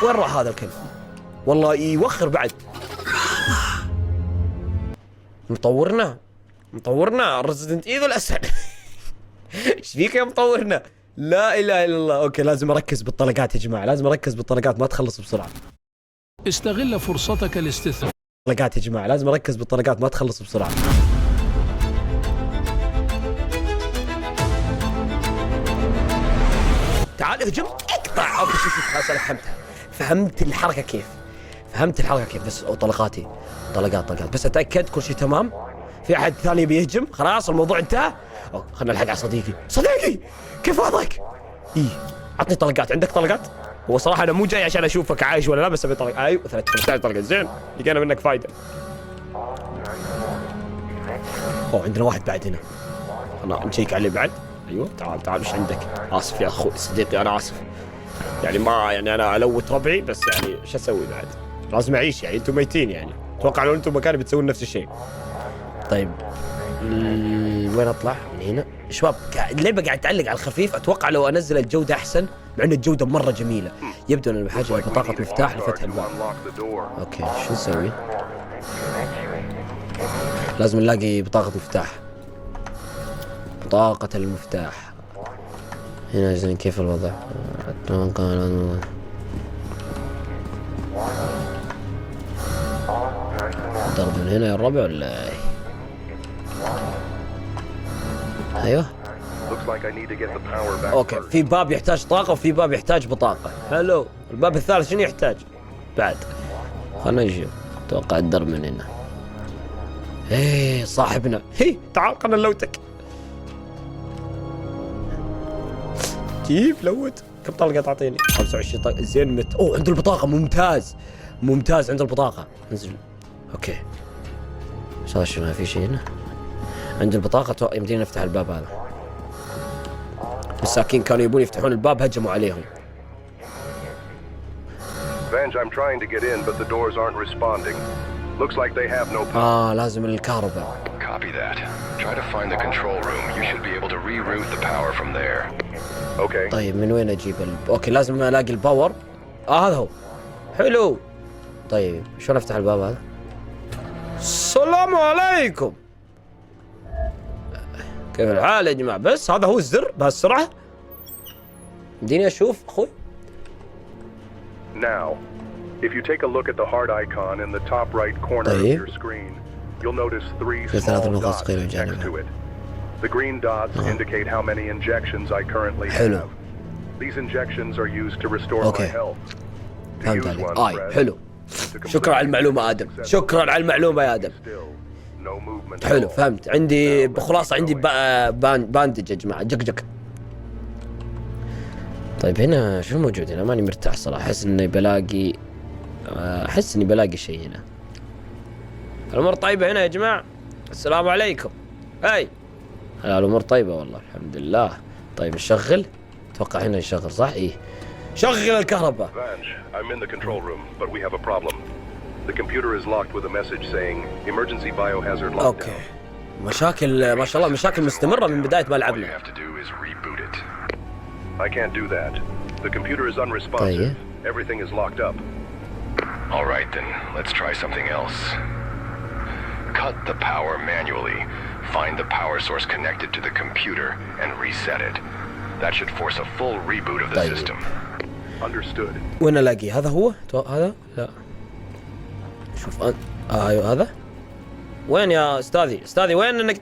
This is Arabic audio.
وين راح هذا الكلب؟ والله يوخر بعد. مطورنا ريزيدنت ايفل اسهل. ايش فيك يا مطورنا؟ لا اله الا الله. اوكي لازم اركز بالطلقات يا جماعه، لازم اركز بالطلقات ما تخلص بسرعه. استغل فرصتك الاستثناء. طلقات يا جماعه، لازم اركز بالطلقات ما تخلص بسرعه. تعال اهجم اقطع. اوكي شوف خلاص انا فهمت الحركه كيف. بس طلقاتي طلقات بس اتاكد كل شيء تمام. في احد ثاني بيهجم خلاص الموضوع انتهى. خلنا نلحق على صديقي كيف وضعك؟ عطني طلقات. عندك طلقات؟ هو صراحه انا مو جاي عشان اشوفك عايش ولا لا، بس ابي طلقات. ايوه 15 طلقه زين، لقينا منك فايده. عندنا واحد بعد هنا، خلنا نشيك عليه بعد. ايوه تعال ايش عندك؟ اسف يا اخوي صديقي انا اسف، يعني ما يعني انا الوت ربعي بس يعني ايش اسوي بعد؟ لازم اعيش يعني، انتم ميتين يعني. اتوقع لو انتم مكاني بتسوون نفس الشيء. طيب وين اطلع؟ من هنا شباب. اللعبه قاعد تعلق على الخفيف. اتوقع لو انزل الجوده احسن، مع ان الجوده مره جميله. يبدو ان بحاجه لبطاقه مفتاح لفتح الباب. اوكي شو نسوي؟ لازم نلاقي بطاقه مفتاح. بطاقه المفتاح هنا زين. كيف الوضع؟ اتوقع ضرب من هنا يا الربع ولا ايوه. اوكي في باب يحتاج طاقة وفي باب يحتاج بطاقة. حلو. الباب الثالث شنو يحتاج بعد؟ خلنا نشوف. اتوقع الدرب من هنا. صاحبنا تعال خلنا نلوتك. كيف لوت؟ كم طلقة تعطيني؟ 25 طلقة زين. عنده البطاقة. ممتاز عنده البطاقة. انزل. اوكي صار شنو في شيء هنا؟ عند البطاقة يمدينا نفتح الباب هذا. مساكين كانوا يبون يفتحون الباب هجموا عليهم. Venge, I'm trying to get in but the doors aren't responding. Looks like they have no power. لازم الكهرباء. Copy that. Try to find the control room. You should be able to reroute the power from there. Okay. طيب من وين اجيب اوكي لازم الاقي الباور. هذا هو. حلو. طيب شلون افتح الباب هذا؟ السلام عليكم. كيف الحال يا جماعة؟ بس هذا هو الزر بهالسرعة؟ اديني اشوف اخوي. Now, if you take a look at the heart icon in the top right corner of your screen, you'll notice 3 small dots next to it. The green dots indicate how many injections I currently have. These injections are used to restore my health. فهمت عليك. حلو. شكرا على المعلومة آدم. شكرا على المعلومة يا آدم. حلو فهمت. عندي بخلاصة عندي باندج يا جماعة. جك. طيب هنا شو موجود هنا؟ ماني مرتاح صراحة. أحس إني بلاقي شيء هنا. الأمور طيبة هنا يا جماعة. السلام عليكم. الأمور طيبة والله الحمد لله. طيب نشغل. أتوقع هنا يشغل صح؟ شغل الكهرباء. Venge, I'm in the control room, but we have a problem. The computer is locked with a message saying emergency biohazard lockdown. اوكي. مشاكل ما شاء الله مشاكل مستمرة من بداية ما لعبنا. All you have to do is reboot it. I can't do that. The computer is unresponsive. Everything is locked up. All right then, let's try something else. Cut the power manually. Find the power source connected to the computer and reset it. That should force a full reboot of the system. Understood. وين الاقي؟ هذا هو؟ هذا؟ لا. شوف ايوه هذا. وين يا استاذي؟ وين انك